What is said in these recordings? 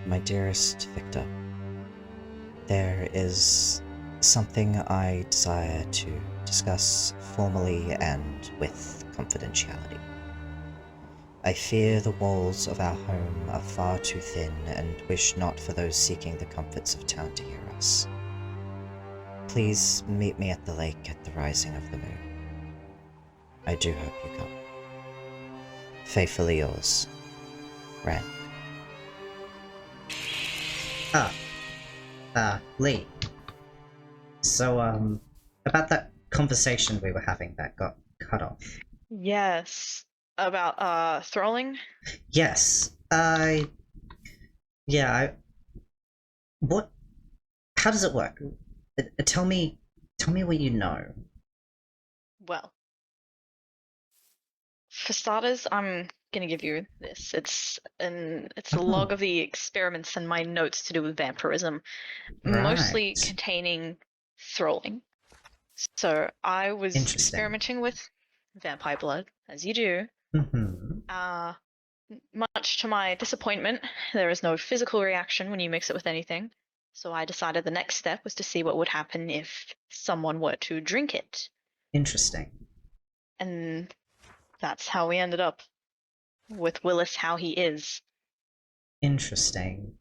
My dearest Victor, there is something I desire to discuss formally and with confidentiality. I fear the walls of our home are far too thin and wish not for those seeking the comforts of town to hear us. Please meet me at the lake at the rising of the moon. I do hope you come. Faithfully yours, Rand. Lee. So, about that conversation we were having that got cut off. Yes. About, throwing? Yes, what, how does it work? Tell me what you know. Well, for starters, I'm gonna give you this. It's a log of the experiments and my notes to do with vampirism, mostly Right. containing throwing. So I was Interesting. experimenting with vampire blood, as you do. Mm-hmm. Much to my disappointment, there is no physical reaction when you mix it with anything. So I decided the next step was to see what would happen if someone were to drink it. Interesting. And that's how we ended up with Willis how he is. Interesting.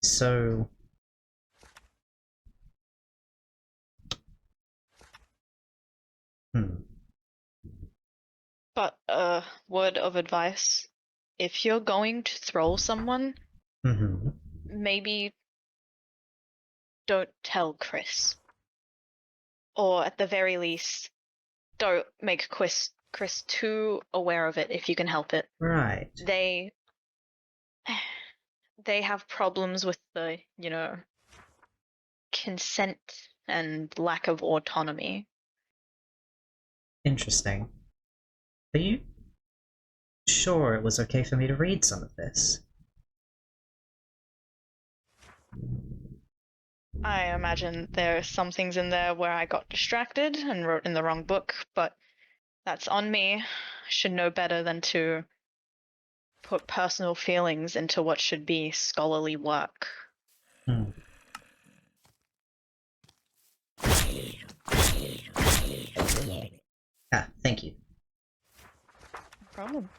So, But a word of advice, if you're going to throw someone, mm-hmm. maybe don't tell Chris. Or at the very least, don't make Chris too aware of it if you can help it. Right. They have problems with the, consent and lack of autonomy. Interesting. Are you sure it was okay for me to read some of this? I imagine there are some things in there where I got distracted and wrote in the wrong book, but that's on me. I should know better than to put personal feelings into what should be scholarly work. Thank you. No problem.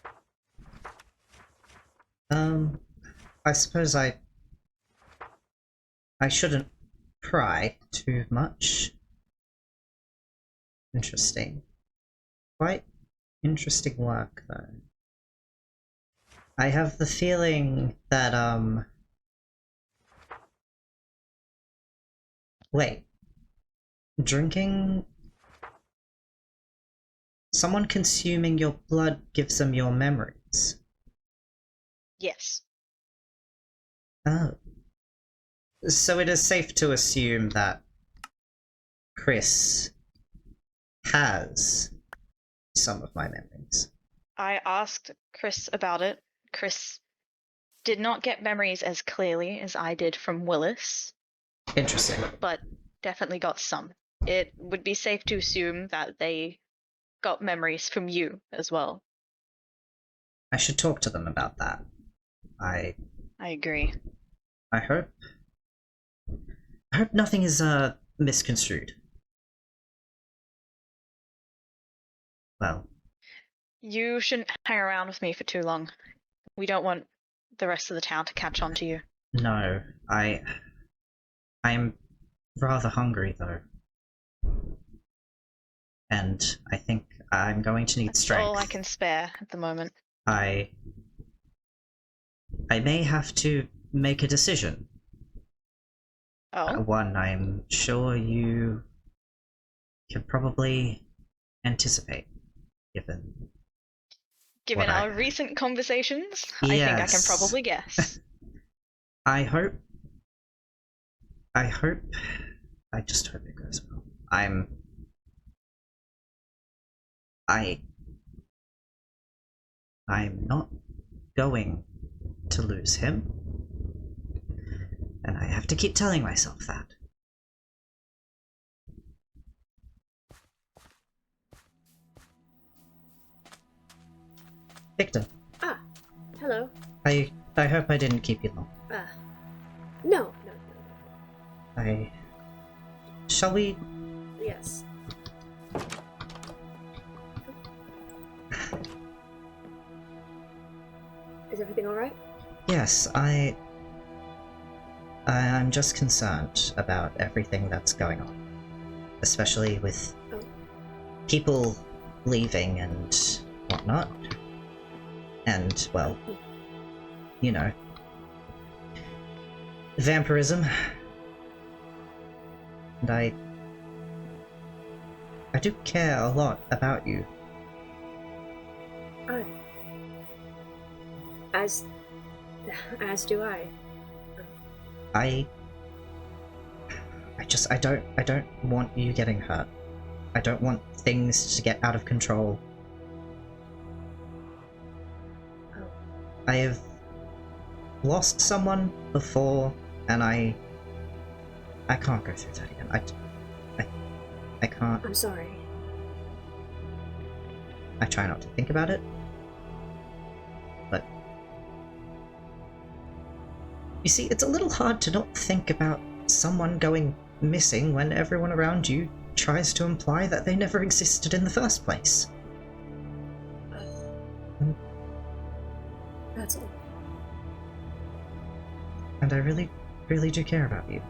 I suppose I shouldn't pry too much. Interesting. Quite interesting work, though. I have the feeling that, wait. Drinking... Someone consuming your blood gives them your memories. Yes. Oh. So it is safe to assume that Chris has some of my memories. I asked Chris about it. Chris did not get memories as clearly as I did from Willis. Interesting. But definitely got some. It would be safe to assume that they got memories from you as well. I should talk to them about that. I agree. I hope nothing is misconstrued. Well, you shouldn't hang around with me for too long. We don't want the rest of the town to catch on to you. No, I'm rather hungry though. And I think I'm going to need strength. That's all I can spare at the moment. I may have to make a decision. Oh? One I'm sure you can probably anticipate, given our recent conversations, yes. I think I can probably guess. I just hope it goes well. I'm not going to lose him. And I have to keep telling myself that. Victor. Hello. I I hope I didn't keep you long. No. Shall we? Yes. Is everything alright? Yes, I'm just concerned about everything that's going on. Especially with people leaving and whatnot. And, well, you know. Vampirism. And I do care a lot about you. As do I. I don't want you getting hurt. I don't want things to get out of control. I have lost someone before, and I can't go through that again. I can't. I'm sorry. I try not to think about it, but you see, it's a little hard to not think about someone going missing when everyone around you tries to imply that they never existed in the first place. That's all. And I really, really do care about you.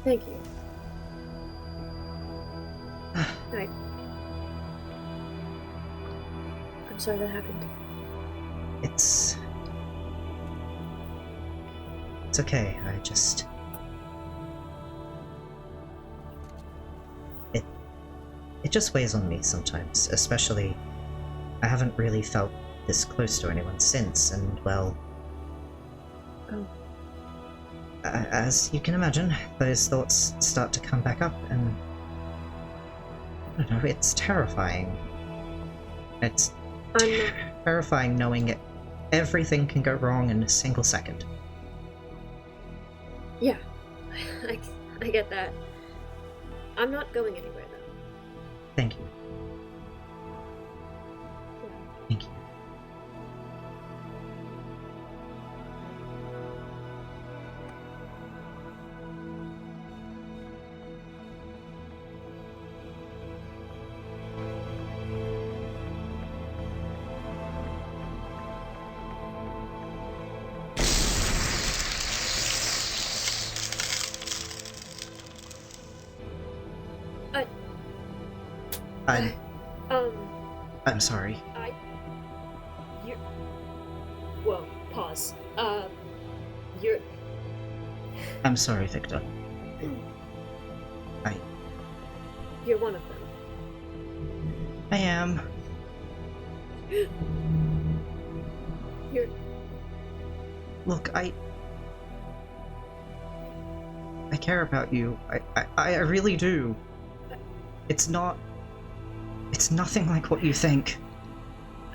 Thank you. I'm sorry that happened. It's okay. It just weighs on me sometimes, especially I haven't really felt this close to anyone since, and well, as you can imagine, those thoughts start to come back up, and I don't know, it's terrifying. It's terrifying knowing everything can go wrong in a single second. Yeah, I get that. I'm not going anywhere, though. Thank you. Thank you. I'm sorry. Whoa, pause. I'm sorry, Victor. You're one of them. I am. Look, I care about you. I really do. It's nothing like what you think.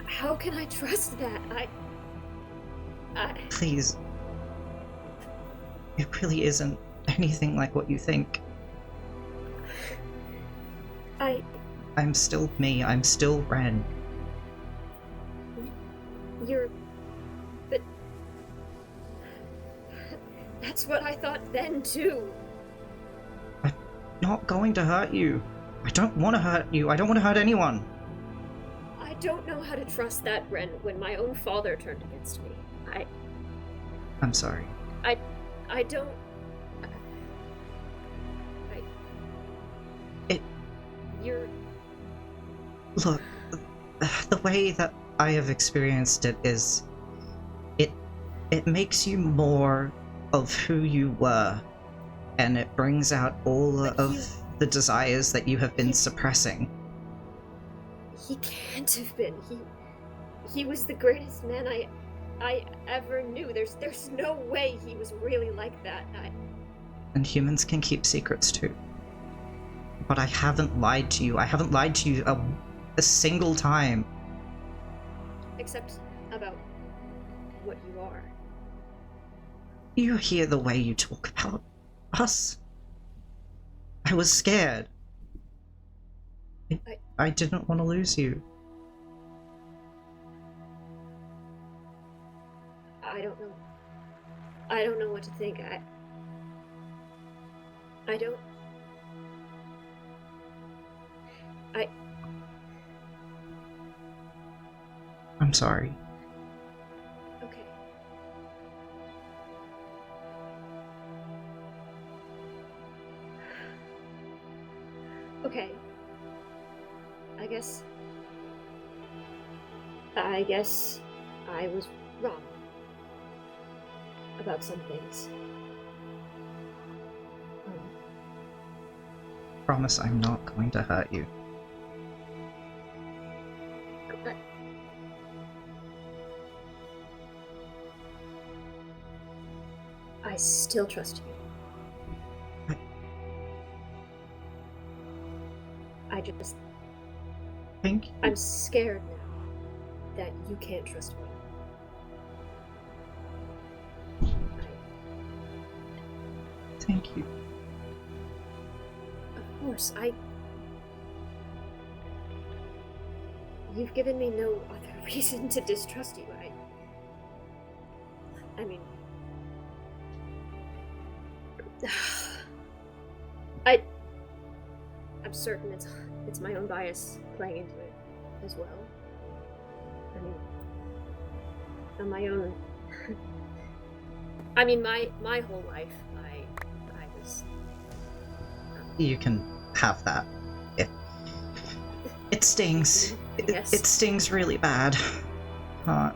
How can I trust that? Please. It really isn't anything like what you think. I'm still me. I'm still Ren. But... That's what I thought then, too. I'm not going to hurt you. I don't want to hurt you. I don't want to hurt anyone. I don't know how to trust that, Ren, when my own father turned against me. I'm sorry. I don't... You're... Look, the way that I have experienced it is... It makes you more of who you were, and it brings out all of the desires that you have been suppressing. He can't have been. He was the greatest man I ever knew. There's no way he was really like that. And humans can keep secrets too. But I haven't lied to you. I haven't lied to you a single time. Except about what you are. You hear the way you talk about us? I was scared. I didn't want to lose you. I don't know. I don't know what to think. I don't. I'm sorry. Okay. Okay. I guess I was wrong about some things. Promise I'm not going to hurt you. I still trust you. I just... Thank you. I'm scared now that you can't trust me. Thank you. Of course, You've given me no other reason to distrust you. I mean... I'm certain it's my own bias playing into it as well. I mean, on my own... I mean, my whole life, I was... You can have that. It stings. Yes. It stings really bad. I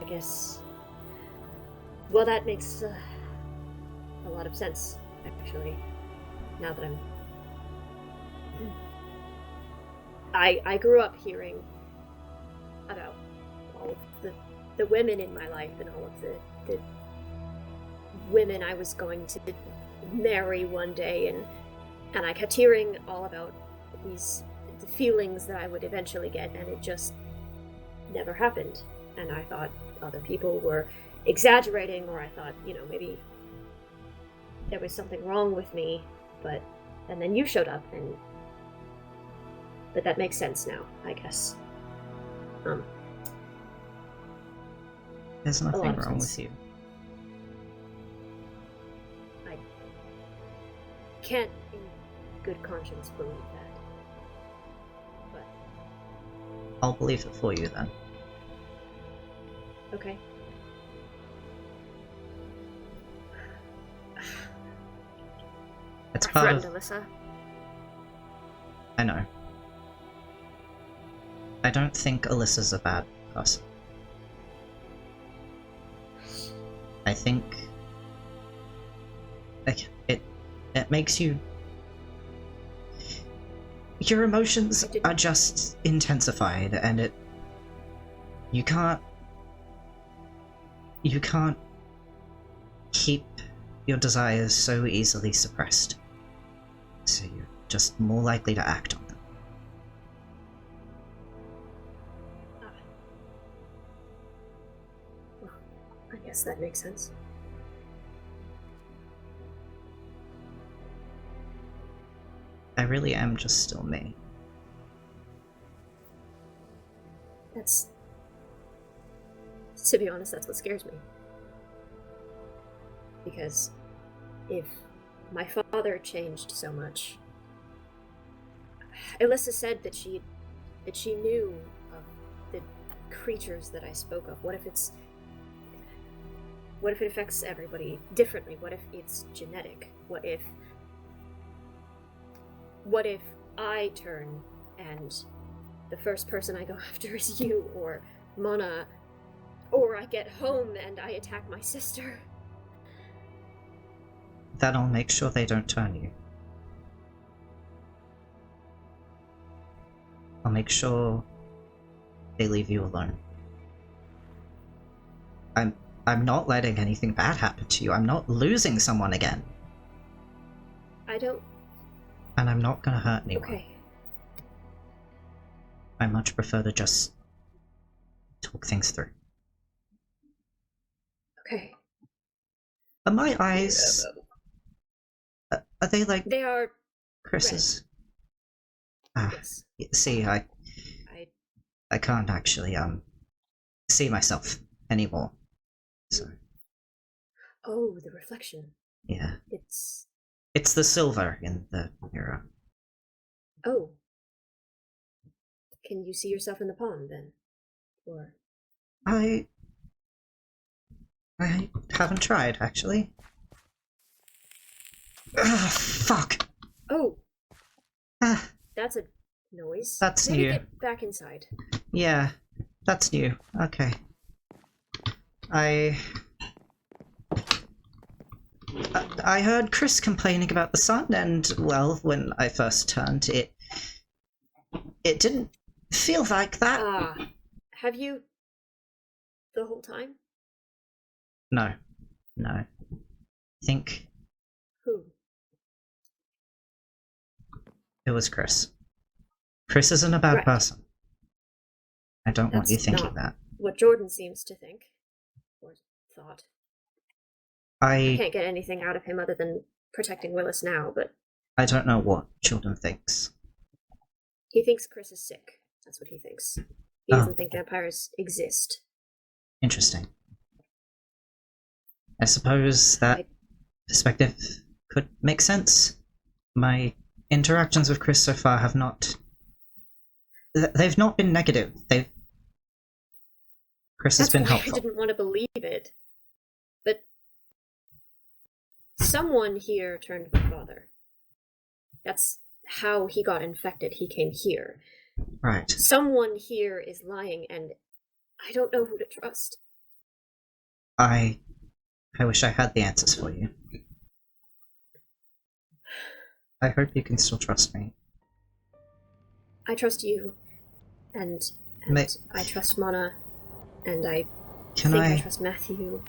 guess... Well, that makes a lot of sense, actually, now that I grew up hearing about all of the women in my life and all of the women I was going to marry one day, and I kept hearing all about the feelings that I would eventually get, and it just never happened. And I thought other people were exaggerating, or I thought, maybe there was something wrong with me, and then you showed up, but that makes sense now, I guess. There's nothing wrong with you. I can't in good conscience believe that. But I'll believe it for you then. Okay. It's Our part friend of... Alyssa. I know. I don't think Alyssa's a bad person. I think... like, it makes you... Your emotions are just intensified, and you can't keep your desires so easily suppressed. So you're just more likely to act on them. Well, I guess that makes sense. I really am just still me. To be honest, that's what scares me. Because if my father changed so much, Alyssa said that she knew of the creatures that I spoke of. What if it affects everybody differently? What if it's genetic? What if I turn and the first person I go after is you or Mona, or I get home and I attack my sister? Then I'll make sure they don't turn you. I'll make sure they leave you alone. I'm not letting anything bad happen to you. I'm not losing someone again. I don't... And I'm not gonna hurt anyone. Okay. I much prefer to just talk things through. Okay. Are my eyes... are they like They are Chris's? red. Ah, Yes. see, I I can't actually see myself anymore. So Oh, the reflection. yeah, It's it's the silver in the mirror. oh. Can you see yourself in the pond then? Or I haven't tried actually. Ugh, fuck. oh, Ah, that's a noise. That's Maybe new. get back inside. yeah, that's new. Okay. I heard Chris complaining about the sun, and well, when I first turned, it didn't feel like that. Ah, have you the whole time? No, I think Who? it was Chris. Chris isn't a bad Right. person. I don't want you That's thinking not that. what Jordan seems to think. Or thought. I I can't get anything out of him other than protecting Willis now, but don't know what Jordan thinks. he thinks Chris is sick. That's what he thinks. He Oh. doesn't think vampires exist. Interesting. I suppose that perspective could make sense. My interactions with Chris so far have not. They've not been negative. Chris has That's been why helpful. I didn't want to believe it. But someone here turned my father. That's how he got infected. He came here. Right. Someone here is lying, and I don't know who to trust. I wish I had the answers for you. I hope you can still trust me. I trust you, and May- I trust Mona, and I Can think I I? trust Matthew.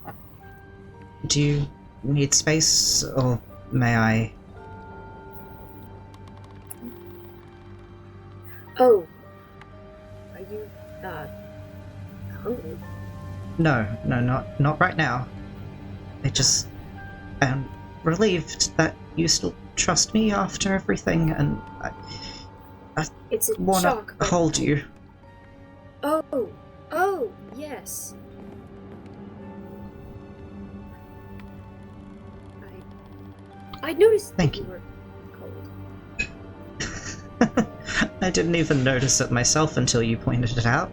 Do you need space, or may I? Oh, are you hungry? No, not right now. I just am relieved that you still trust me after everything, and I It's a wanna shock. But... hold you. Oh, yes. I noticed Thank that you you. were cold. I didn't even notice it myself until you pointed it out.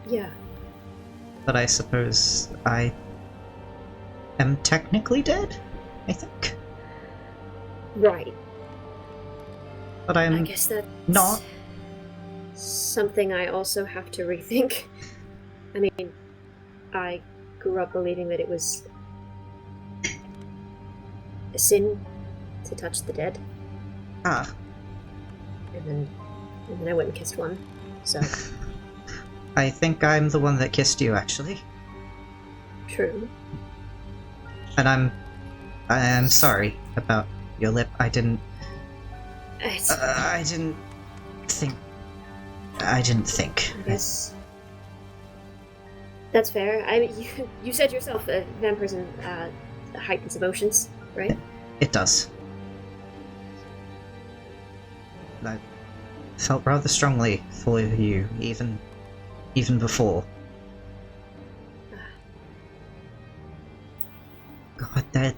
Yeah. But I suppose I am technically dead, I think. Right. But I I'm guess that's not. something I also have to rethink. I mean, I grew up believing that it was a sin to touch the dead, Ah, and then I went and kissed one. So I think I'm the one that kissed you, actually. true. And I am sorry about your lip. I didn't think. I didn't think. I guess that's fair. I mean, you said yourself that vampirism heightens emotions, right? It does. I felt rather strongly for you, even before. God, the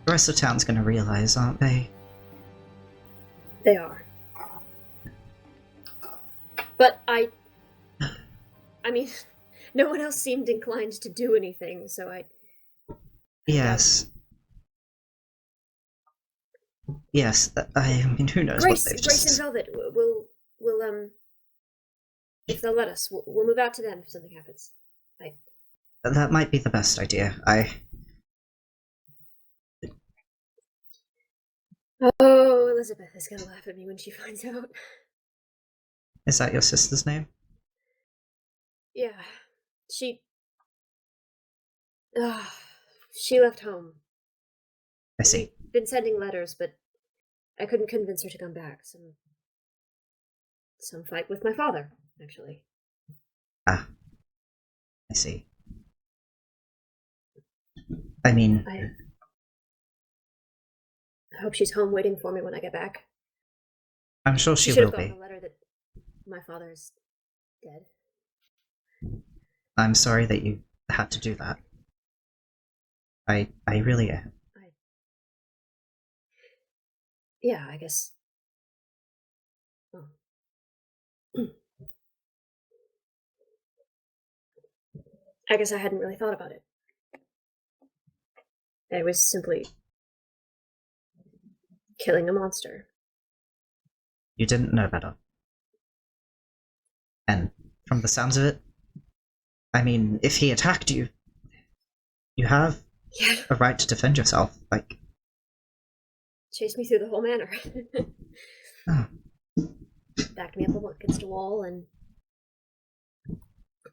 rest of town's gonna realize, aren't they? They are. But I mean, no one else seemed inclined to do anything, so Yes. Yes, I mean, who knows what they've Grace and just... Velvet, we'll if they'll let us, we'll move out to them if something happens. That might be the best idea. Oh, Elizabeth is gonna laugh at me when she finds out. Is that your sister's name? Yeah, she left home. I see. We've been sending letters, but I couldn't convince her to come back. Some fight with my father, actually. Ah, I see. I mean... I hope she's home waiting for me when I get back. I'm sure She she should will have gotten be. a letter that my father's dead. I'm sorry that you had to do that. I really am. Yeah, I guess. Oh. I guess I hadn't really thought about it. I was simply killing a monster. You didn't know better. And from the sounds of it, I mean, if he attacked you, you have Yeah. a right to defend yourself. Like, Chased me through the whole manor. oh, Backed me up against a wall, and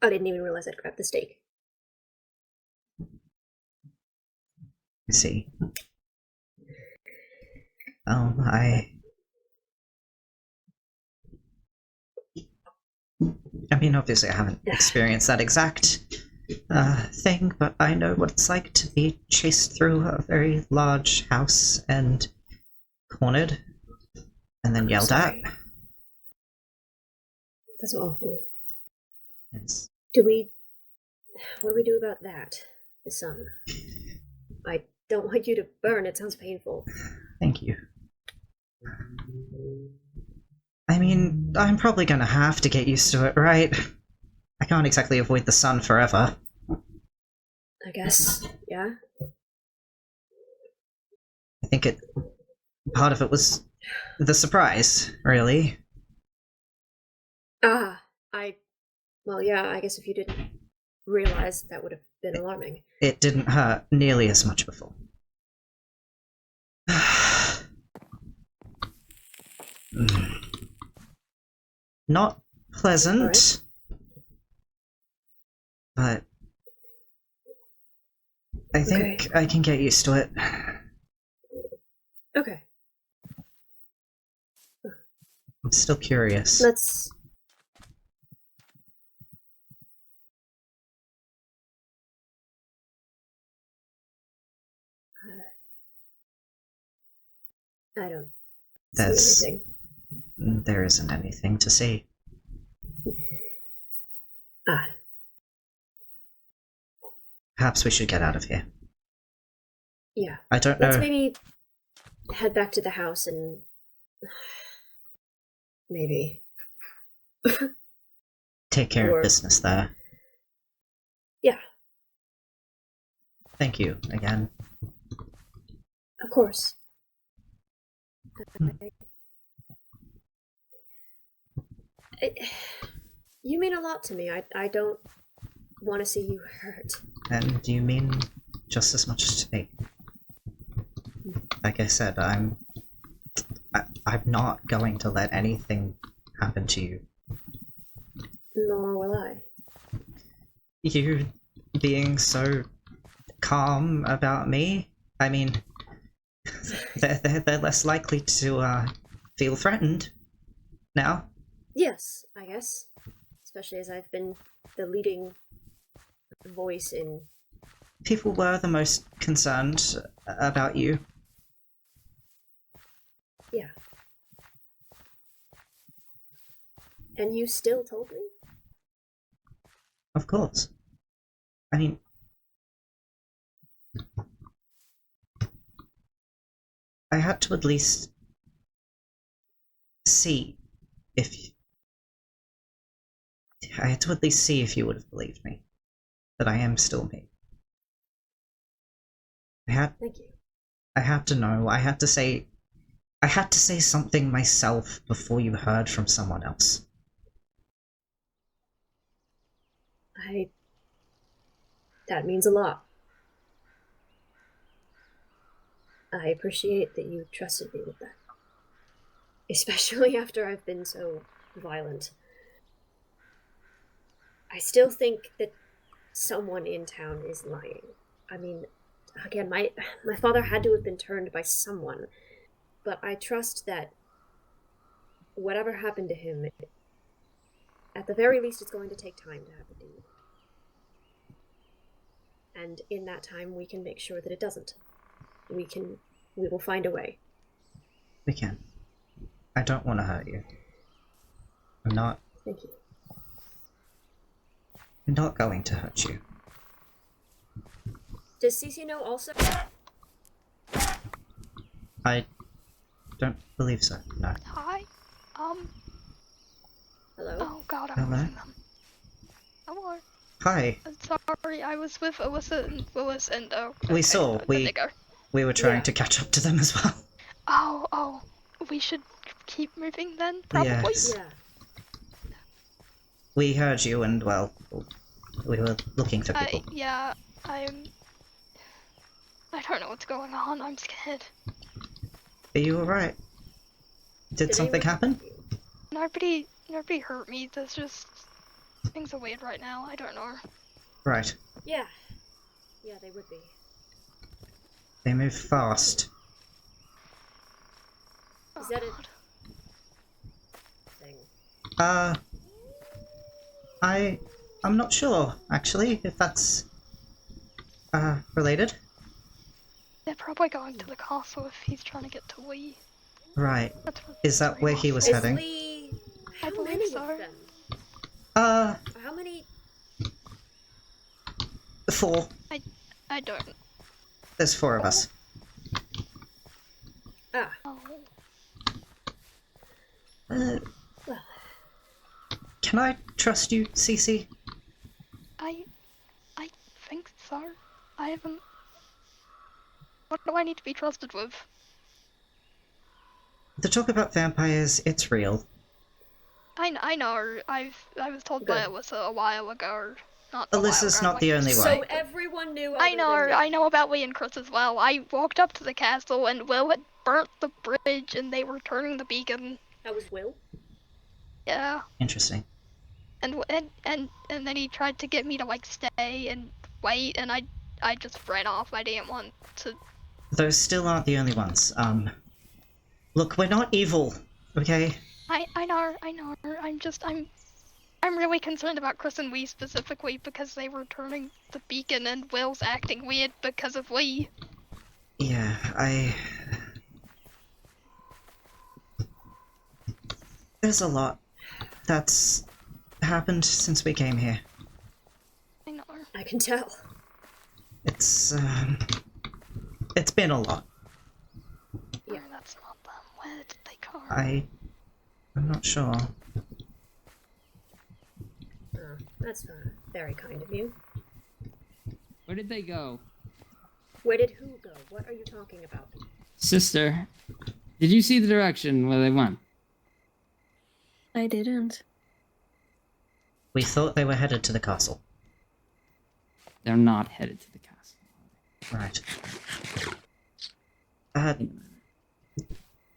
I didn't even realize I'd grabbed the stake. I see. Oh, I mean, obviously I haven't experienced that exact thing, but I know what it's like to be chased through a very large house and cornered, and then yelled Sorry. at. That's awful. It's, What do we do about that? The sun. I don't want you to burn, it sounds painful. thank you. I mean, I'm probably gonna have to get used to it, right? I can't exactly avoid the sun forever. I guess, yeah? I think part of it was the surprise, really. Well, yeah, I guess if you didn't realize, that would have been alarming. It didn't hurt nearly as much before. Not pleasant, but I think I can get used to it. Okay. I'm still curious. Let's... I don't see anything. There isn't anything to see. Perhaps we should get out of here. Yeah. I don't know. Let's maybe head back to the house and... maybe... Take care of business there. Yeah. Thank you again. Of course. You mean a lot to me. I don't want to see you hurt. And you mean just as much to me. Like I said, I'm not going to let anything happen to you. Nor will I. You being so calm about me, I mean, they're less likely to feel threatened now. Yes, I guess. Especially as I've been the leading voice in... People were the most concerned about you. Yeah. And you still told me? Of course. I mean... I had to at least see if... I had to at least see if you would have believed me. That I am still me. Thank you. I had to know. I had to say something myself before you heard from someone else. That means a lot. I appreciate that you trusted me with that. Especially after I've been so violent. I still think that someone in town is lying. I mean, again, my father had to have been turned by someone, but I trust that whatever happened to him, at the very least, it's going to take time to happen to you. And in that time, we can make sure that it doesn't. We will find a way. We can. I don't want to hurt you. I'm not Thank you. going to hurt you. Does Cece know also? I don't believe so, no. Hi. Hello? Oh god, I'm Hello? losing them. Hello. Hi. I'm sorry, I was with Alyssa and Willis and We saw, the we nigger. were trying Yeah. to catch up to them as well. Oh, we should keep moving then, probably? Yes. Yeah. We heard you and, well, we were looking for people. Yeah, I don't know what's going on, I'm scared. Are you alright? Did something anyone- happen? Nobody hurt me, there's just... Things are weird right now, I don't know. Right. Yeah. Yeah, they would be. They move fast. Is that God. a thing? I'm not sure, actually, if that's, related. They're probably going to the castle if he's trying to get to Lee. Right. That's what Is that where he was Is heading? Lee... I How believe many so. of them? How many... 4. I don't... There's 4 of us. Ah, Oh. Uh, well, can I trust you, Cece? I think so. I haven't... What do I need to be trusted with? The talk about vampires, it's real. I know. I was told by Good. Alyssa a while ago. Not a while Alyssa's ago, not the only so one. everyone knew I other know. than me. I know about Lee and Chris as well. I walked up to the castle and Will had burnt the bridge and they were turning the beacon. That was Will? Yeah. Interesting. And then he tried to get me to like stay and wait, and I just ran off. I didn't want to. Those still aren't the only ones. Look, we're not evil, okay? I know. I'm really concerned about Chris and Lee specifically because they were turning the beacon and Will's acting weird because of Lee. Yeah, There's a lot that's happened since we came here. I know. I can tell. It's been a lot. Yeah. Yeah. Oh, that's not them. Where did they go? I'm not sure. Oh, that's very kind of you. Where did they go? Where did who go? What are you talking about? Sister, did you see the direction where they went? I didn't. We thought they were headed to the castle. They're not headed to the castle. Right.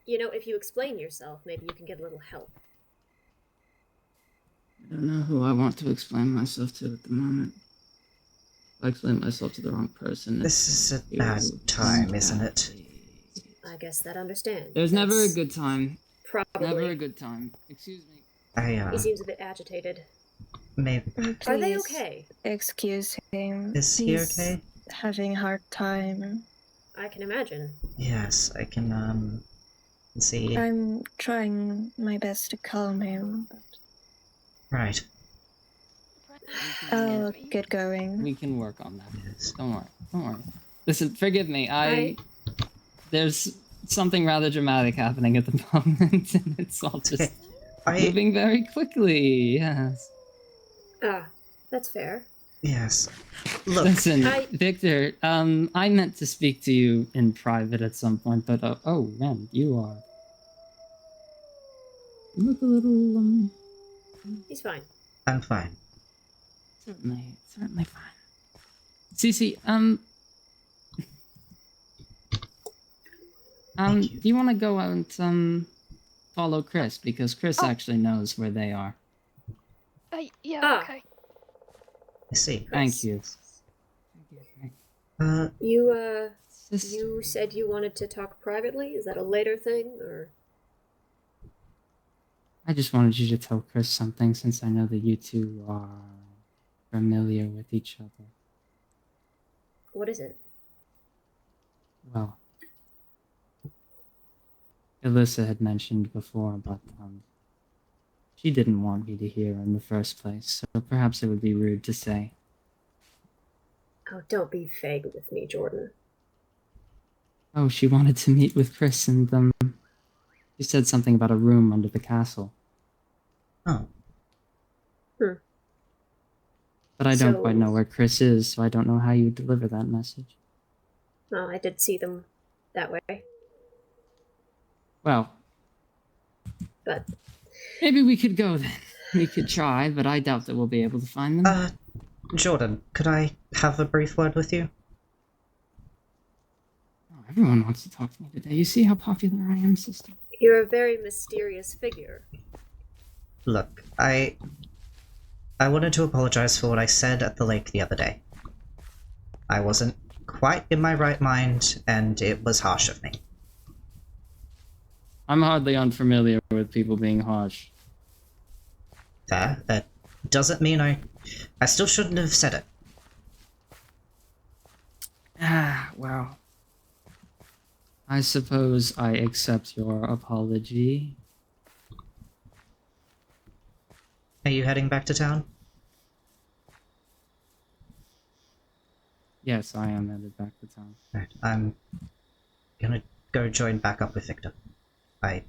You know, if you explain yourself, maybe you can get a little help. I don't know who I want to explain myself to at the moment. If I explain myself to the wrong person. This is a it bad will time, end isn't it? badly. I guess that understands. There's never a That's good time. Probably. Never a good time. Excuse me. He seems a bit agitated. Maybe. Are they Please okay? excuse him. Is he He's okay? having a hard time. I can imagine. Yes, I can, see. I'm trying my best to calm him. Right. I'll get going. We can work on that. Yes. Don't worry. Don't worry. Listen, forgive me. There's something rather dramatic happening at the moment, and it's all just Okay. moving very quickly. Yes. Ah, that's fair. Yes. Look, Listen, I- Victor. I meant to speak to you in private at some point, but oh man, you look a little He's fine. I'm fine. certainly fine. Cece, Thank you. do you want to go out and follow Chris, because Chris Oh. actually knows where they are. Yeah, Ah. okay. I see. Thank you. You, Sister. you said you wanted to talk privately? Is that a later thing, or...? I just wanted you to tell Chris something, since I know that you two are familiar with each other. What is it? Well, Alyssa had mentioned before, but she didn't want me to hear in the first place, so perhaps it would be rude to say. Oh, don't be vague with me, Jordan. Oh, she wanted to meet with Chris, and she said something about a room under the castle. Oh. But I don't So- quite know where Chris is, so I don't know how you would deliver that message. Well, I did see them that way, Well, but maybe we could go then. We could try, but I doubt that we'll be able to find them. Jordan, could I have a brief word with you? Oh, everyone wants to talk to me today. You see how popular I am, sister? you're a very mysterious figure. Look, I wanted to apologize for what I said at the lake the other day. I wasn't quite in my right mind, and it was harsh of me. I'm hardly unfamiliar with people being harsh. Fair. That doesn't mean I still shouldn't have said it. Well. I suppose I accept your apology. Are you heading back to town? Yes, I am headed back to town. Right, I'm gonna go join back up with Victor. I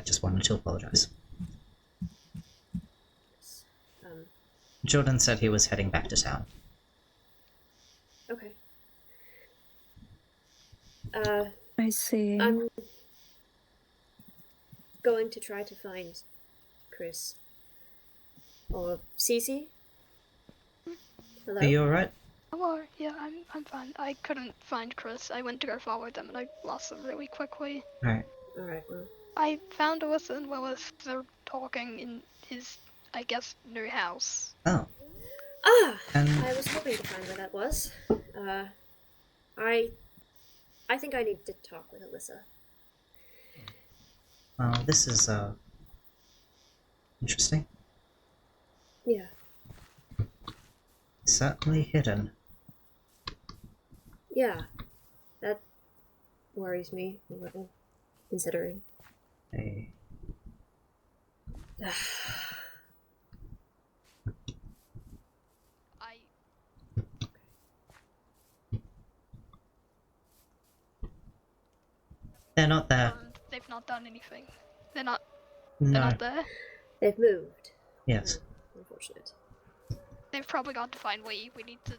just wanted to apologize. Jordan said he was heading back to town. Okay. I see. I'm going to try to find Chris. Or Cece? Hello? Are you alright? Oh, yeah, I'm fine. I couldn't find Chris. I went to go follow them and I lost them really quickly. Alright. Alright, well. I found Alyssa and Willis. They're talking in his, I guess, new house. Oh. Ah! And I was hoping to find where that was. I think I need to talk with Alyssa. well, this is interesting. Yeah. Certainly hidden. Yeah. That worries me a little, considering. Hey. They're not there. They've not done anything. They're not No. there. They've moved. Yes. Unfortunate. They've probably gone to find Wee. We need to...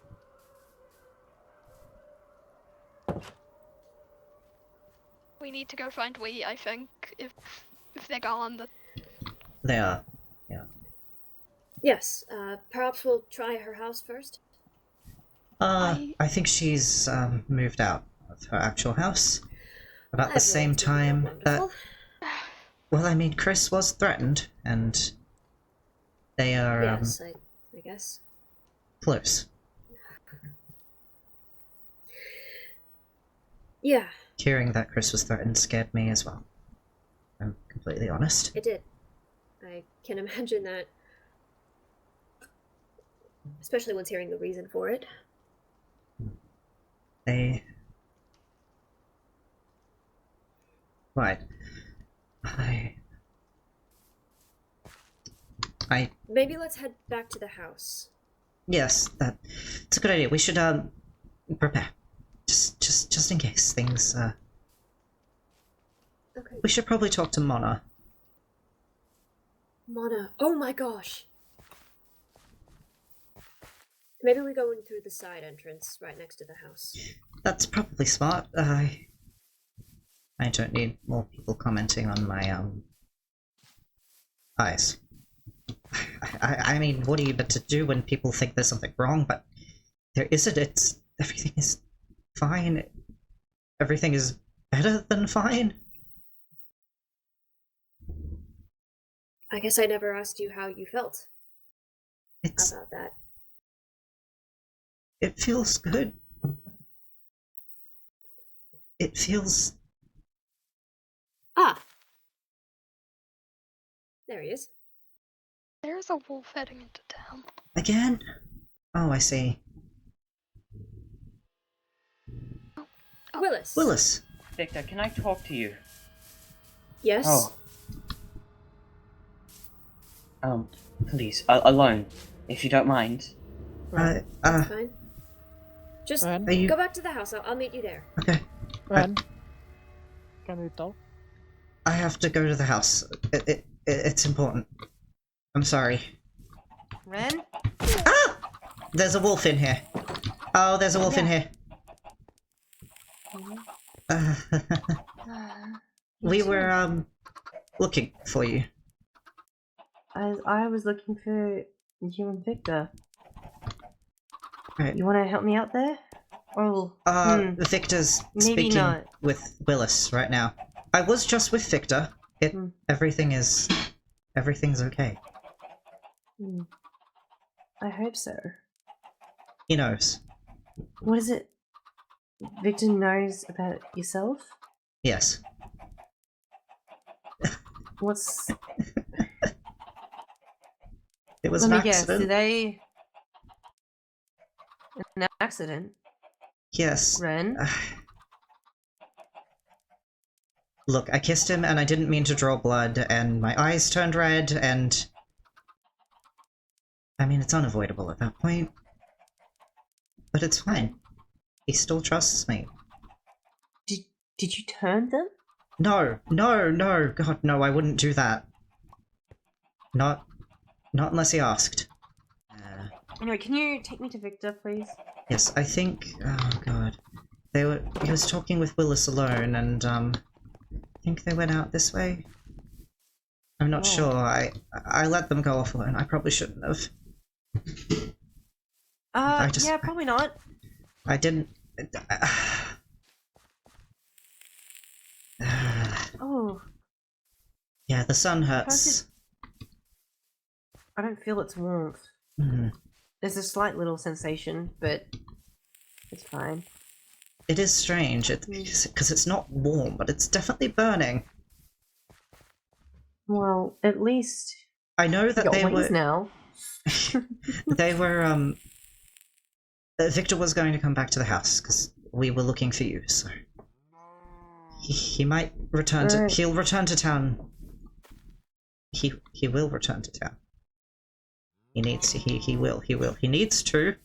We need to go find Wee, I think. If they're gone, They are. Yeah. Yes, perhaps we'll try her house first? I think she's moved out of her actual house. About the same Everyone's doing time that... wonderful. Well, I mean, Chris was threatened, and they are, Yes, I guess. close. Yeah, Hearing that Chris was threatened scared me as well. I'm completely honest. it did. I can imagine that. Especially once hearing the reason for it. They... Right. I... Maybe let's head back to the house. Yes, it's a good idea. We should, prepare. Just in case things, Okay. We should probably talk to Mona. Mona. Oh my gosh! Maybe we go in through the side entrance right next to the house. That's probably smart. I don't need more people commenting on my, eyes. I mean, what are you meant to do when people think there's something wrong? But there isn't. Everything is fine. Everything is better than fine. I guess I never asked you how you felt It's... about that. It feels good. It feels... Ah! There he is. There's a wolf heading into town. Again? Oh, I see. Willis! Willis! Victor, can I talk to you? Yes? Please, alone, if you don't mind. That's fine. Just go back to the house. I'll meet you there. Okay. Ren, can we talk? I have to go to the house. It's important. I'm sorry. Ren? Ah! There's a wolf in here. Oh, there's a wolf in here. We were, looking for you. I was looking for you and Victor. Right. You want to help me out there? Or Victor's maybe speaking not. with Willis right now. I was just with Victor. Everything's okay. I hope so. He knows. What is it? Victor knows about yourself? Yes. What's... It was Let an me guess, accident. did they... An accident? Yes. Ren? Look, I kissed him and I didn't mean to draw blood and my eyes turned red and... I mean, it's unavoidable at that point. But it's fine. He still trusts me. Did you turn them? No, God, no, I wouldn't do that. Not unless he asked. Anyway, can you take me to Victor, please? Yes, I think... Oh, God. He was talking with Willis alone, and, I think they went out this way. I'm not sure. I let them go off alone. I probably shouldn't have. Yeah, probably not. I didn't... Oh. Yeah, the sun hurts. I don't feel its warmth. There's a slight little sensation, but it's fine. It is strange, because it's not warm, but it's definitely burning. Well, at least I know that they were now. They were Victor was going to come back to the house because we were looking for you, so he might return to. He'll return to town. He will return to town. He needs to. He will. He needs to.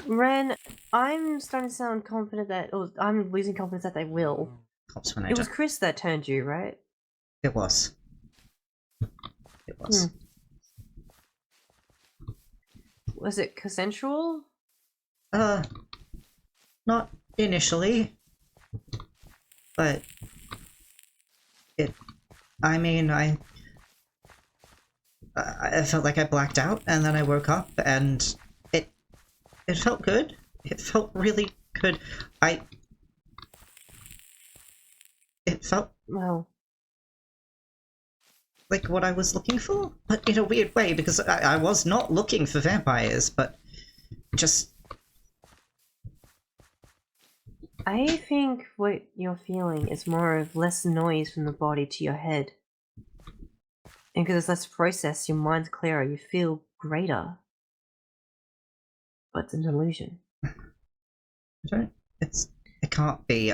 Ren, I'm starting to sound confident that, or I'm losing confidence that they will. It was Chris that turned you, right? It was. It was. Was it consensual? Not initially. But I mean, I felt like I blacked out, and then I woke up, and it felt good. It felt really good. It felt like what I was looking for, but in a weird way, because I was not looking for vampires, but just... I think what you're feeling is more of less noise from the body to your head. And because there's less process, your mind's clearer, you feel greater. But it's an illusion. It can't be.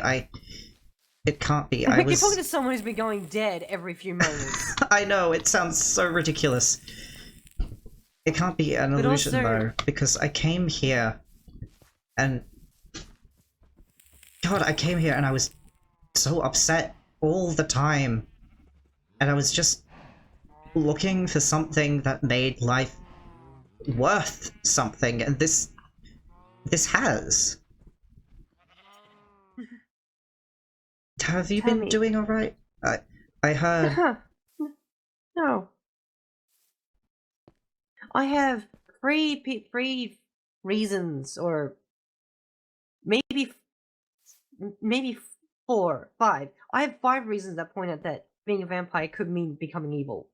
It can't be. I think you're talking to someone who's been going dead every few moments. I know, it sounds so ridiculous. It can't be an illusion, though, because I came here and... God, I came here and I was so upset all the time. And I was just looking for something that made life worth something, and this has. Have you been doing alright? I heard... No. I have three reasons, or maybe 4, 5. I have 5 reasons that point out that being a vampire could mean becoming evil.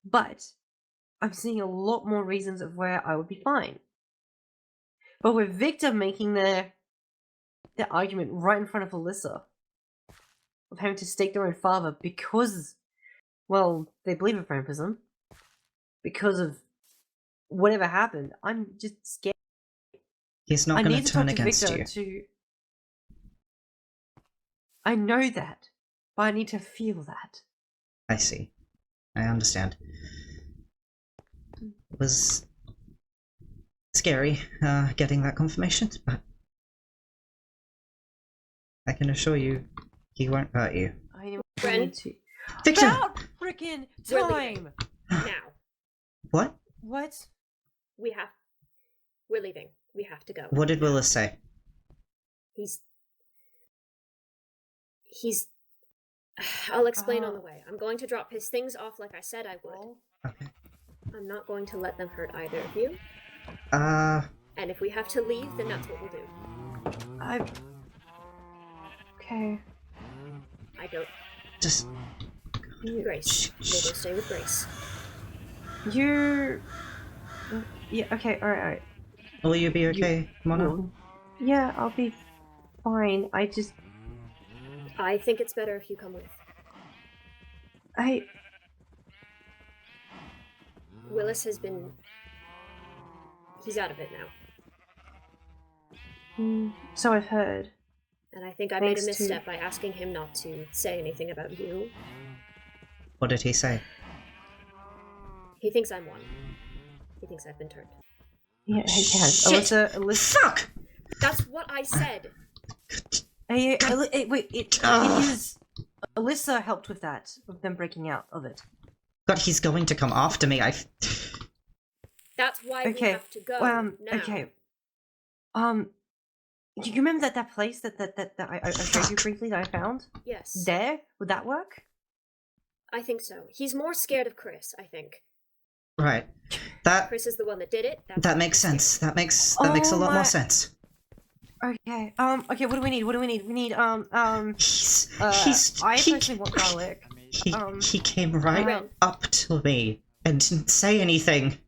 But I'm seeing a lot more reasons of where I would be fine. But with Victor making their argument right in front of Alyssa, of having to stake their own father because, well, they believe in vampirism, because of whatever happened, I'm just scared. He's not going to turn against you. I know that. but I need to feel that. I see. I understand. It was scary, getting that confirmation, but I can assure you, he won't hurt you. I know Ren? need to. Victor! About frickin' We're time! leaving. Now. What? What? We're leaving. We have to go. What did Willis say? He's... I'll explain on the way. I'm going to drop his things off like I said I would. Okay. I'm not going to let them hurt either of you. And if we have to leave, then that's what we'll do. Okay. I don't... Just... Grace. We'll go stay with Grace. You're... Yeah, okay, alright. Will you be okay, Mona? Well, yeah, I'll be fine. I think it's better if you come with. Willis has been... He's out of it now. So I've heard. And I think I made a misstep by asking him not to say anything about you. What did he say? He thinks I'm one. He thinks I've been turned. Yeah, Shit! Alyssa... Fuck! That's what I said! Wait, it is... Alyssa helped with that, with them breaking out of it. God, he's going to come after me, That's why we have to go now. Okay. You remember that place that I showed you briefly that I found? Yes. There? Would that work? I think so. He's more scared of Chris, I think. Right. Chris is the one that did it. That makes sense. That makes a lot more sense. Okay. Okay. What do we need? We need I personally want garlic. He came right up to me and didn't say anything.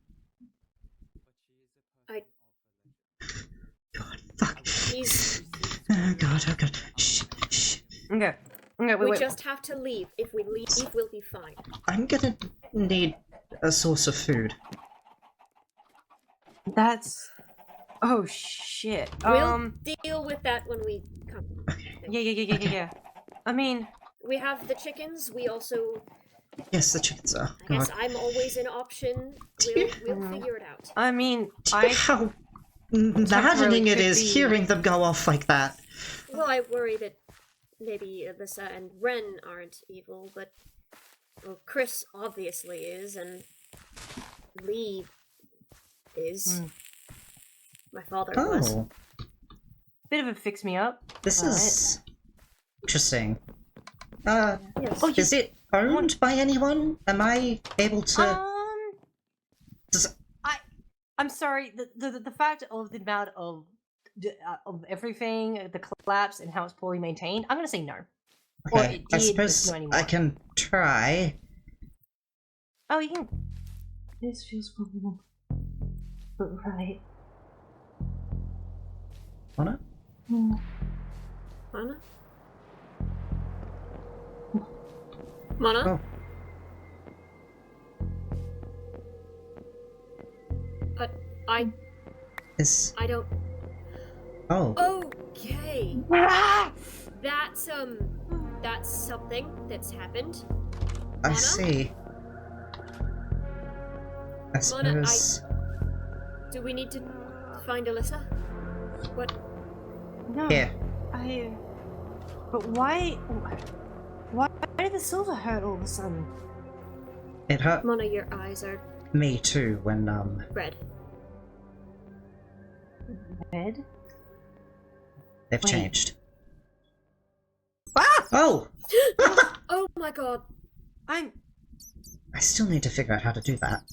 God, fuck. Oh god. Shh. Okay. We just have to leave. If we leave, we'll be fine. I'm gonna need a source of food. That's... Oh, shit. We'll deal with that when we come. Yeah. I mean... We have the chickens, we also... Yes, the chickens are. I guess I'm always an option. We'll figure it out. I mean, how maddening it is hearing them go off like that. Well, I worry that maybe Alyssa and Ren aren't evil, but... Well, Chris obviously is, and Lee is. My father was. Bit of a fix-me-up. This is interesting. Yes. Is it owned by anyone? Am I able to... I'm sorry, the fact of the amount of everything, the collapse, and how it's poorly maintained, I'm gonna say no. Okay, I suppose I can try. Oh, you can... This feels probably... But right. Mona? Mona? Mona? Oh. I don't... Oh. Okay. That's something that's happened. I Mona? see. I suppose... Mona, do we need to find Alyssa? What? No. Here. But why did the silver hurt all of a sudden? It hurt Mona, your eyes are... me too when, Red. Red? They've changed. Ah! Oh! Oh my god. I still need to figure out how to do that.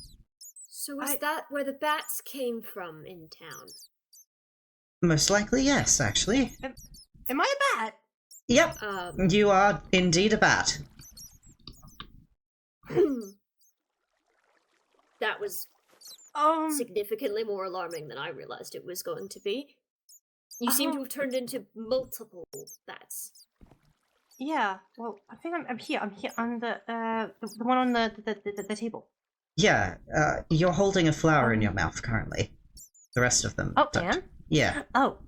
So is that where the bats came from in town? Most likely, yes, actually. Am I a bat? Yep. You are indeed a bat. That was significantly more alarming than I realized it was going to be. You seem to have turned into multiple bats. Yeah. Well, I think I'm here. I'm here on the one on the table. Yeah. You're holding a flower in your mouth currently. The rest of them. Oh, don't. Dan? Yeah. Oh.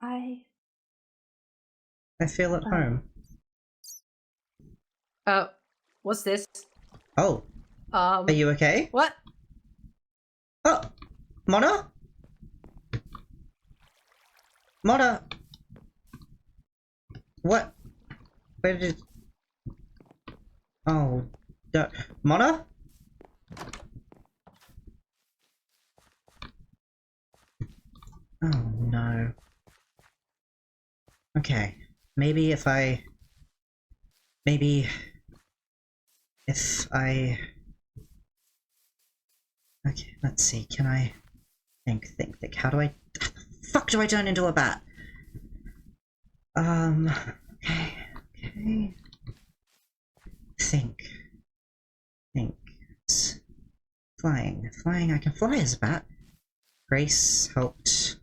I feel at home. What's this? Oh. Are you okay? What? Oh, Mona? Mona? What? Where did... Oh, Mona? Oh no. Okay, maybe if I... Okay, let's see, can I... Think, how do I... Fuck do I turn into a bat? Okay. Think. Flying, I can fly as a bat. Grace helped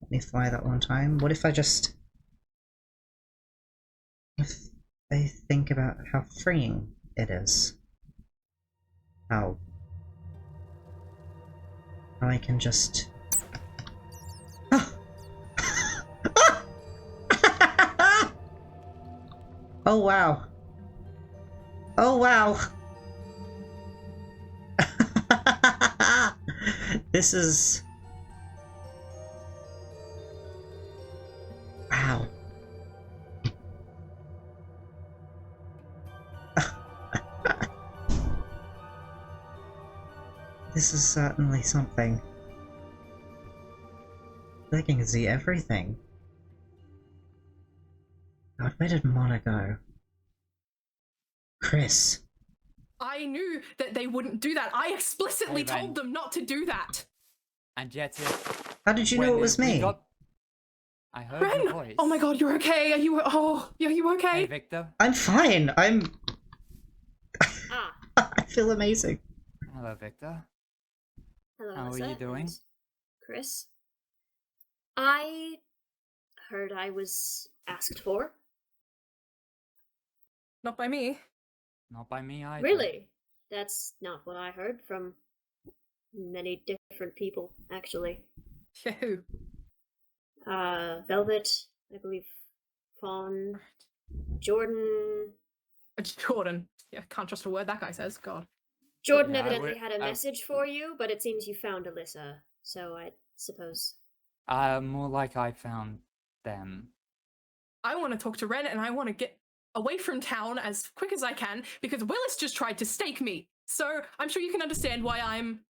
let me fly that one time. What if I just... If I think about how freeing it is. How I can just... Oh wow. Oh wow. This is... Wow. This is certainly something. I can see everything. God, where did Mona go? Chris. I knew that they wouldn't do that. I explicitly told them not to do that. And yet How did you know it was me? I heard Ren! your voice. Oh my god, you're okay. Are you okay? Hey, Victor. I'm fine. I'm... Ah. I feel amazing. Hello, Victor. Hello, How are Elsa you doing? and Chris. I heard I was asked for. Not by me. Not by me either. Really? That's not what I heard from many different people, actually. Who? Velvet, I believe, Fawn, Jordan. Jordan. Yeah, can't trust a word that guy says. God. Jordan Yeah, evidently had a message for you, but it seems you found Alyssa, so I suppose. More like I found them. I want to talk to Ren and I want to get away from town as quick as I can because Willis just tried to stake me. So I'm sure you can understand why I'm...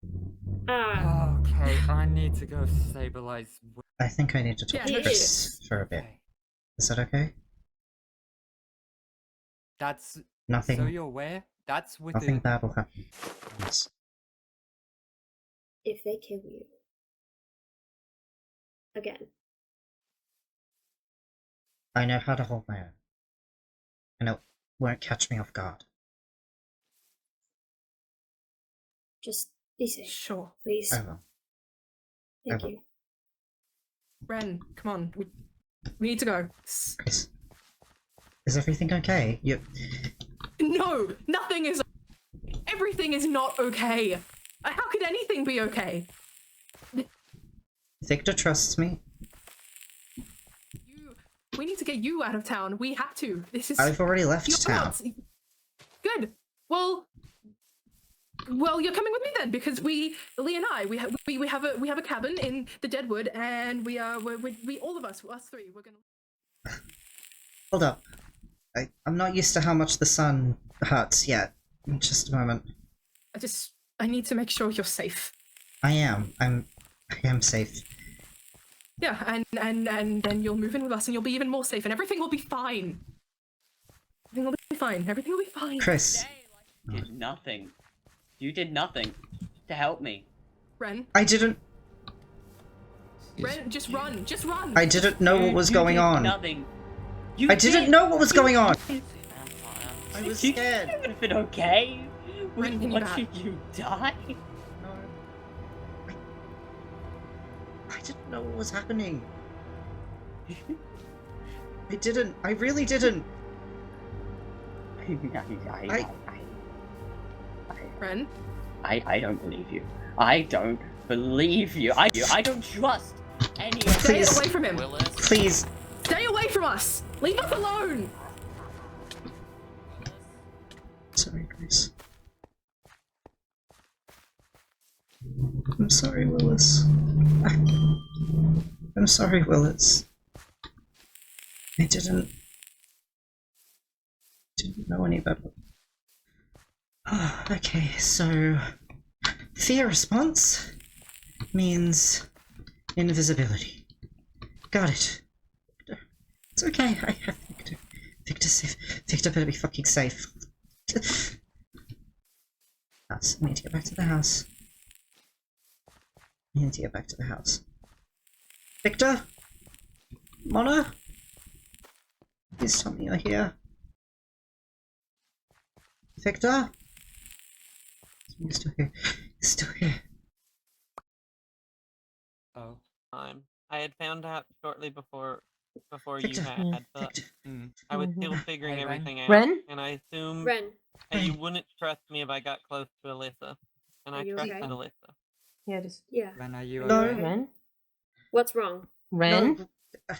Okay, I need to go stabilize... I think I need to talk to Chris for a bit. Okay. Is that okay? That's... Nothing... So you're aware? That's with Nothing the... bad will happen. Yes. If they kill you. Again. I know how to hold my own. And it won't catch me off guard. Just be safe. Sure. Please. I will. Thank you. Ren, come on. We need to go. Chris. Is everything okay? You... No! Nothing is... Everything is not okay. How could anything be okay? Victor trusts me. We need to get you out of town. We have to. This is... I've already left You're town. not- Good. Well, you're coming with me then, because Lee and I, we have a cabin in the Deadwood, and we all of us three, we're gonna... Hold up. I'm not used to how much the sun hurts yet. Just a moment. I need to make sure you're safe. I am safe. Yeah, and then you'll move in with us, and you'll be even more safe, and everything will be fine. Everything will be fine. Everything will be fine. Chris. You did nothing. You did nothing to help me. Ren. I didn't... Ren, just run. Just run. I didn't know what was going on. Nothing. I didn't know what was going on. I was You scared. would have been okay. Ren, can you Watching you die. I didn't know what was happening. I didn't. I really didn't. Ren? I don't believe you. I don't believe you. I don't trust any Stay Please. away from him. Willis. Please. Stay away from us. Leave us alone. Sorry, Grace. I'm sorry, Willis. I'm sorry, Willis. I didn't know any better. Okay, so fear response means invisibility. Got it. It's okay. I have Victor. Victor's safe. Victor better be fucking safe. House. I need to get back to the house. I need to get back to the house. Victor? Mona? Please tell me you're here. Victor? You're still here. You're still here. Oh. I had found out shortly before Victor. you had, but I was still figuring everything out. Ren? And I assumed Ren. that you wouldn't trust me if I got close to Alyssa. And Are I you trusted okay? Alyssa. Yeah, just... Yeah. Ren, are you No. okay? Ren? What's wrong? Ren? No,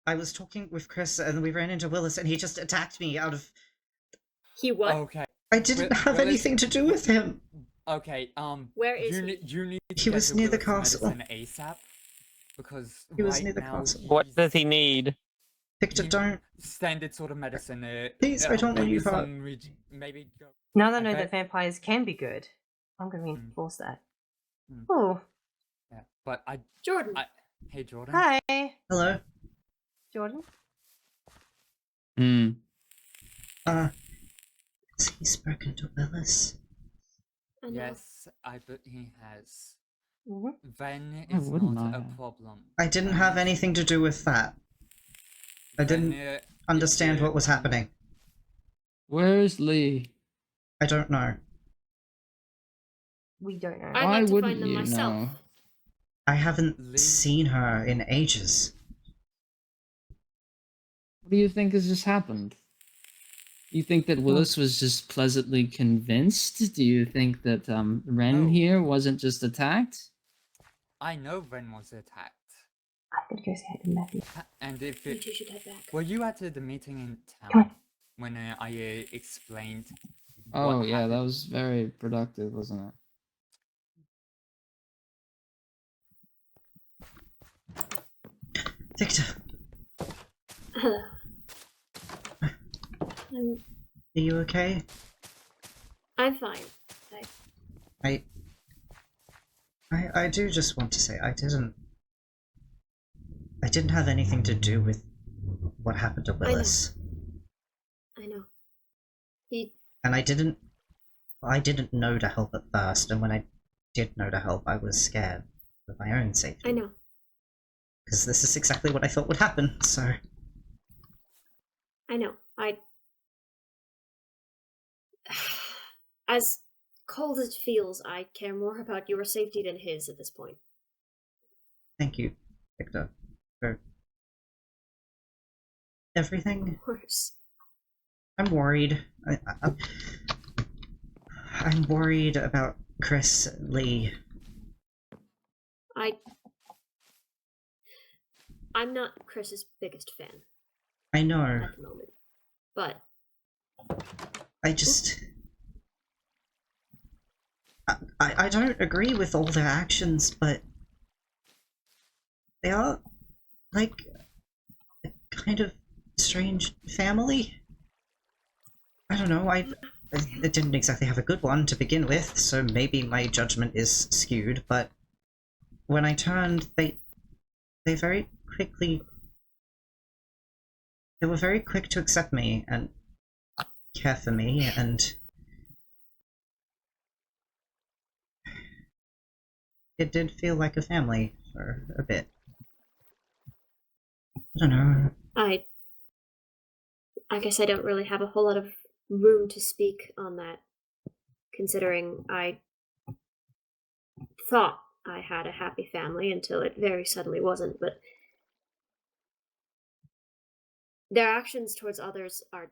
I was talking with Chris and we ran into Willis and he just attacked me out of... He what? Okay. I didn't have Willis- anything to do with him. Okay, Where is you he? you need to He get was to near the Willis castle. medicine ASAP. Because He was right near the now castle. What he's- does he need? Victor, don't... Standard sort of medicine. Please, I don't want maybe you hurt. some maybe go. Now that I know Okay. that vampires can be good, I'm gonna reinforce that. Mm. Oh. Yeah, but Jordan. Hey, Jordan. Hi. Hello? Jordan? Has he spoken to Willis? I know. Yes, but he has. Mm-hmm. Ven Oh, is wouldn't not I? a problem. I didn't have anything to do with that. I didn't understand what was happening. Where's Lee? I don't know. We don't know. I'd Why like to wouldn't find them you myself. know? I haven't seen her in ages. What do you think has just happened? You think that Willis was just pleasantly convinced? Do you think that Ren No. here wasn't just attacked? I know Ven was attacked. I'm gonna go say hi to Matthew. And if You it, two should head back. were you at the meeting in Come on. town when I explained? Oh what yeah, that happened? was very productive, wasn't it? Victor, Hello. are you okay? I'm fine. I do just want to say I didn't have anything to do with what happened to Willis. I know. He. And I didn't know to help at first, and when I did know to help, I was scared for my own safety. I know. Because this is exactly what I thought would happen, so... I know. As cold as it feels, I care more about your safety than his at this point. Thank you, Victor, for everything. Of course. I'm worried. I'm worried about Chris and Lee. I'm not Chris's biggest fan I know. at the moment, but I just... I don't agree with all their actions, but they are, like, a kind of strange family. I don't know, I didn't exactly have a good one to begin with, so maybe my judgment is skewed, but when I turned, they very quickly... They were very quick to accept me and care for me, and... It did feel like a family for a bit. I don't know. I guess I don't really have a whole lot of room to speak on that, considering I thought I had a happy family until it very suddenly wasn't, but their actions towards others are...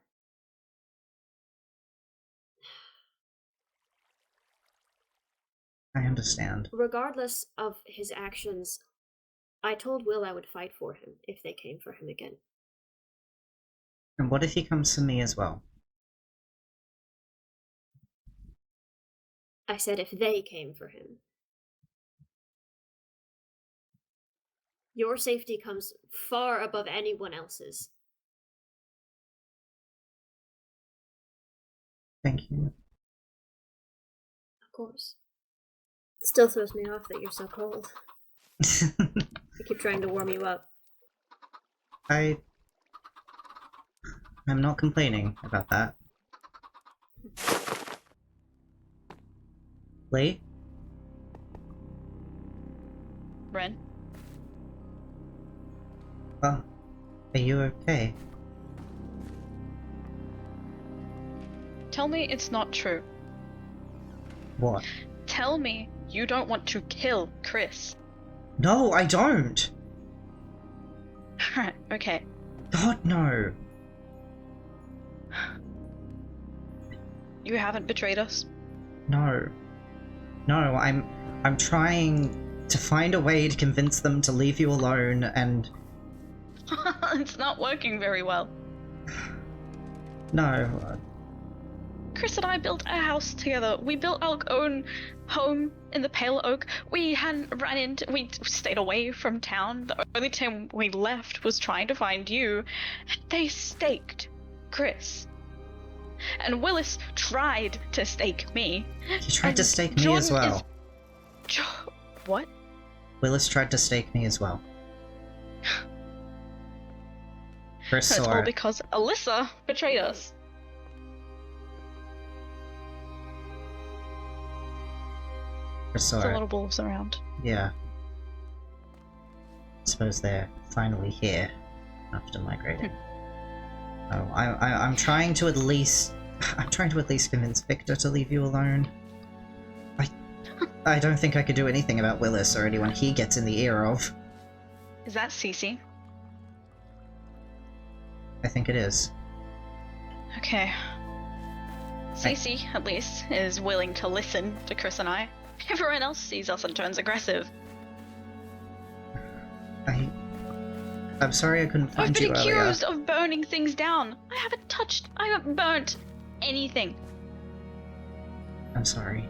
I understand. Regardless of his actions, I told Will I would fight for him if they came for him again. And what if he comes for me as well? I said if they came for him. Your safety comes far above anyone else's. Thank you. Of course. It still throws me off that you're so cold. I keep trying to warm you up. I'm not complaining about that. Lee? Ren? Oh, are you okay? Tell me it's not true. What? Tell me you don't want to kill Chris. No, I don't! Alright, okay. God, no! You haven't betrayed us? No. No, I'm trying to find a way to convince them to leave you alone, and... It's not working very well. No. Chris and I built a house together. We built our own home in the Pale Oak. We stayed away from town. The only time we left was trying to find you. They staked Chris. And Willis tried to stake me. He tried to stake me as well. What? Willis tried to stake me as well. Chris It's saw all it. because Alyssa betrayed us. Chris saw There's a it. lot of wolves around. Yeah. I suppose they're finally here after migrating. Oh, I'm trying to at least convince Victor to leave you alone. I don't think I could do anything about Willis or anyone he gets in the ear of. Is that Cece? I think it is. Okay. Cece, at least, is willing to listen to Chris and I. Everyone else sees us and turns aggressive. I'm sorry I couldn't find you I've been earlier. accused of burning things down. I haven't burnt anything. I'm sorry.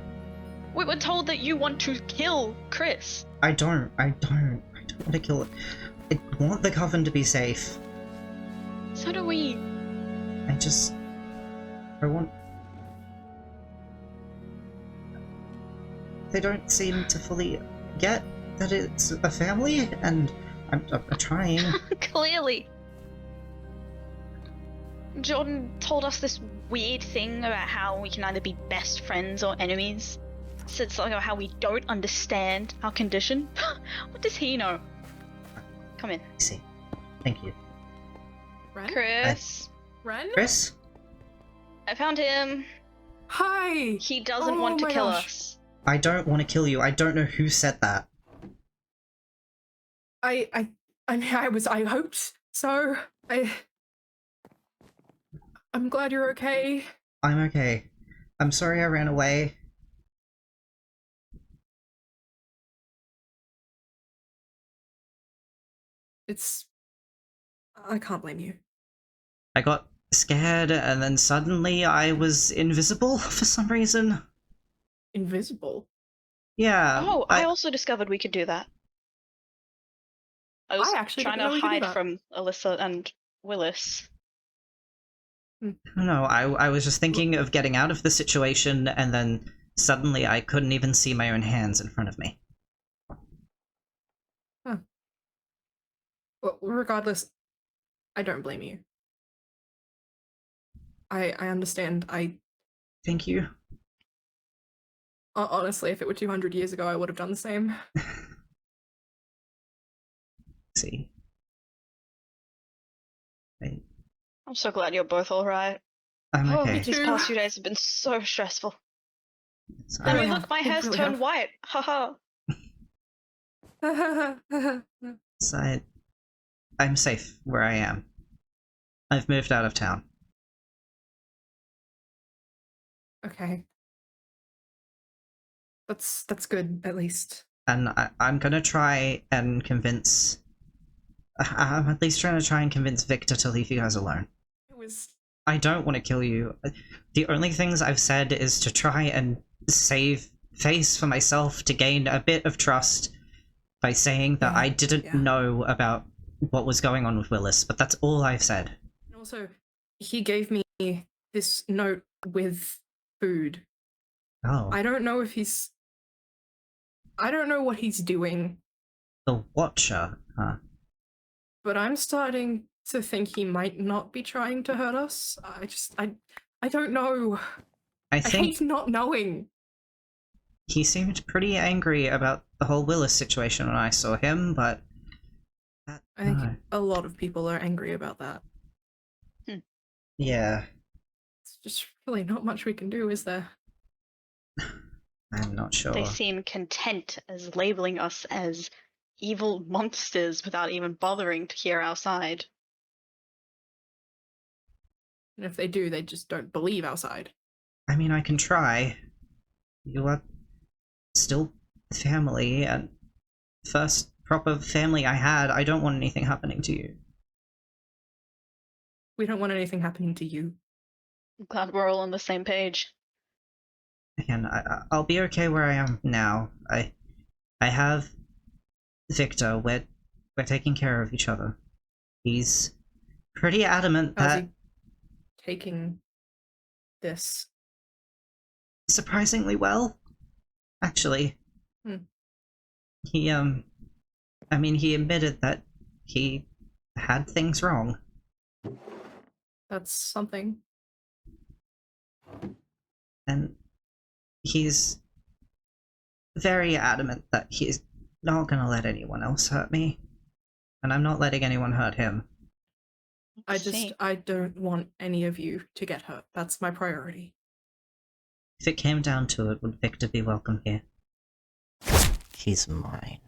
We were told that you want to kill Chris. I don't want to kill it. I want the coven to be safe. So do we. I want... They don't seem to fully get that it's a family, and I'm trying. Clearly. Jordan told us this weird thing about how we can either be best friends or enemies. Said something about how we don't understand our condition. What does he know? Come in. I see. Thank you. Ren? Chris. Ren? Chris? I found him. Hi! He doesn't want to kill us. I don't want to kill you. I don't know who said that. I hoped so. I'm glad you're okay. I'm okay. I'm sorry I ran away. I can't blame you. I got scared, and then suddenly I was invisible for some reason. Invisible? Yeah. Oh, I also discovered we could do that. I was actually trying didn't know to we could do hide that. from Alyssa and Willis. No, I was just thinking of getting out of the situation, and then suddenly I couldn't even see my own hands in front of me. Huh. Well, regardless, I don't blame you. I understand. Thank you. Honestly, if it were 200 years ago, I would have done the same. See. I'm so glad you're both alright. I'm Oh, okay. these past few days have been so stressful. Sorry. I mean, look, my hair's really turned have. white. Haha. So I'm safe where I am. I've moved out of town. Okay. That's good, at least. And I'm gonna try and convince... I'm at least trying to convince Victor to leave you guys alone. It was... I don't want to kill you. The only things I've said is to try and save face for myself, to gain a bit of trust by saying that I didn't know about what was going on with Willis, but that's all I've said. And also, he gave me this note with food. Oh. I don't know if he's... I don't know what he's doing. The Watcher, huh? But I'm starting to think he might not be trying to hurt us. I don't know. I hate not knowing. He seemed pretty angry about the whole Willis situation when I saw him, but... I think a lot of people are angry about that. Yeah. It's just really not much we can do, is there? I'm not sure. They seem content as labeling us as evil monsters without even bothering to hear our side. And if they do, they just don't believe our side. I mean, I can try. You are still family, and first proper family I had. I don't want anything happening to you. We don't want anything happening to you. I'm glad we're all on the same page. Again, I'll be okay where I am now. I have Victor. We're taking care of each other. He's pretty adamant How's that... he taking this? Surprisingly well, actually. He, I mean, he admitted that he had things wrong. That's something. And he's very adamant that he's not gonna let anyone else hurt me. And I'm not letting anyone hurt him. I don't want any of you to get hurt. That's my priority. If it came down to it, would Victor be welcome here? He's mine.